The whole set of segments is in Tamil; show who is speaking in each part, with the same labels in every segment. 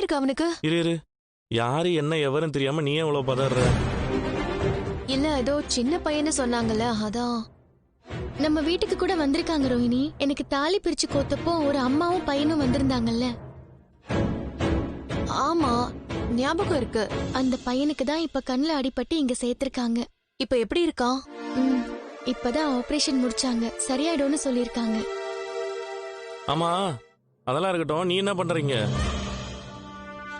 Speaker 1: இருக்கு அவனுக்கு?
Speaker 2: இரு இரு, யாரு என்ன எவரும் தெரியாம நீ எவ்வளவு பதற?
Speaker 1: இல்ல ஏதோ சின்ன பையன்னு சொன்னாங்கல்ல, அதான்.
Speaker 3: நம்ம வீட்டுக்கு கூட வந்திருக்காங்க ரோஹிணி. எனக்கு தாலி பிரிச்சு கோத்தப்போ ஒரு அம்மாவும் பையனும் வந்திருந்தாங்கல்ல.
Speaker 1: ஆமா, ஞாபகம் இருக்கு.
Speaker 3: அந்த பையனுக்கு தான் இப்ப கண்ணுல அடிபட்டு இங்க சேர்த்திருக்காங்க.
Speaker 1: இப்ப எப்படி இருக்கான்?
Speaker 3: இப்பதான் ஆபரேஷன் முடிச்சாங்க, சரியாயிடும்னு சொல்லிருக்காங்க.
Speaker 2: ஆமா, அதெல்லாம் இருக்கட்டும். நீ என்ன பண்றீங்க?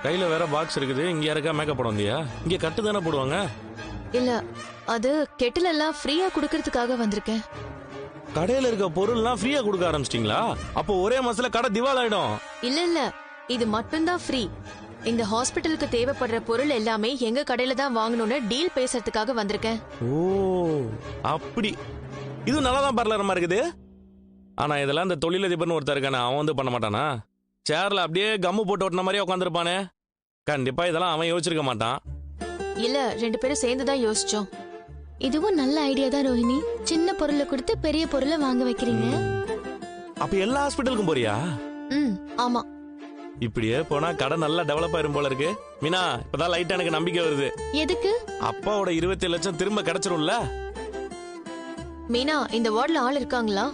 Speaker 2: கையில வேற பாக்ஸ் இருக்குது. இங்க யாருக்கா மேக்கப் போட வந்தியா? இங்க கட்டு தானே போடுவாங்க.
Speaker 1: இல்ல, அது கெட்டில் எல்லாம் ஃப்ரீயா குடுக்கறதுக்காக வந்திருக்கேன்.
Speaker 2: கடையில இருக்க பொருள்லாம் ஃப்ரீயா கொடுக்க ஆரம்பிச்சிட்டீங்களா? அப்போ ஒரே மாசத்துல கடை திவால் ஆயிடும்.
Speaker 1: இல்ல, இது மட்டும்தான் ஃப்ரீ. இந்த ஹாஸ்பிட்டலுக்கு தேவைப்படுற பொருள் எல்லாமே எங்க கடையில தான் வாங்கணும்னு டீல் பேசுறதுக்காக வந்திருக்கேன்.
Speaker 2: ஓ, அப்படி. இது நல்லாதான் பார்லரமா இருக்குது. ஆனா இதெல்லாம் இந்த தொழிலதிபர்னு ஒருத்தர் இருக்கானே, அவன் வந்து பண்ண மாட்டானா? சேர்ல அப்படியே கம்மு போட்டு ஓட்டின மாதிரியே உட்காந்துருப்பானே. கண்டிப்பா இதெல்லாம் அவன் யோசிச்சிருக்க மாட்டான்.
Speaker 1: இல்ல, 2 பேரும் சேர்ந்துதான் யோசிச்சோம்.
Speaker 3: இதுவும் நல்ல ஐடியா தான் ரோஹிணி. சின்ன பொருளை கொடுத்து பெரிய பொருளை வாங்க வைக்கிறீங்க.
Speaker 2: அப்ப எல்லா ஹாஸ்பிட்டலுக்கும் போறியா?
Speaker 1: ஆமா.
Speaker 2: இப்படியே போனா கடை நல்லா டெவலப் ஆயிரும் போல இருக்கு. மீனா, இப்பதான் லைட்டா எனக்கு நம்பிக்கை வருது.
Speaker 3: எதுக்கு?
Speaker 2: அப்பாவோட 27 லட்சம் திரும்ப கிடைச்சிரும்ல?
Speaker 1: மீனா, இந்த வார்டுல ஆள் இருக்காங்களா?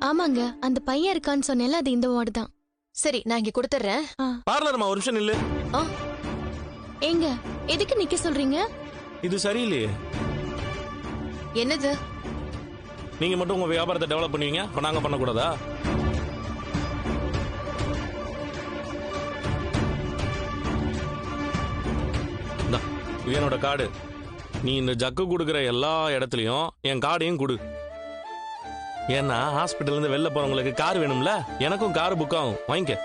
Speaker 3: ஆமாங்க, அந்த பையன் இருக்கான்னு சொன்னேன்ல, அது இந்த வார்டு தான்.
Speaker 1: சரி, நான் இங்க கொடுத்துறேன்.
Speaker 2: பார்லர்மா, ஒரு நிமிஷம் நில்லு.
Speaker 3: ஏங்க, எதுக்கு நிக்க சொல்றீங்க?
Speaker 2: இது சரியில்லையே.
Speaker 1: என்னது?
Speaker 2: நீங்க மட்டும் உங்க வியாபாரத்தை டெவலப் பண்ணுவீங்க, அப்ப நாங்க பண்ணக்கூடாதா? என்னோட கார்டு. நீ இந்த ஜக்கு கொடுக்குற எல்லா இடத்துலயும் என் கார்டையும் கொடு. ஏன்னா ஹாஸ்பிட்டல் இருந்து வெளில போறவங்களுக்கு கார் வேணும்ல, எனக்கும் கார் புக் ஆகும். வாங்கிக்க.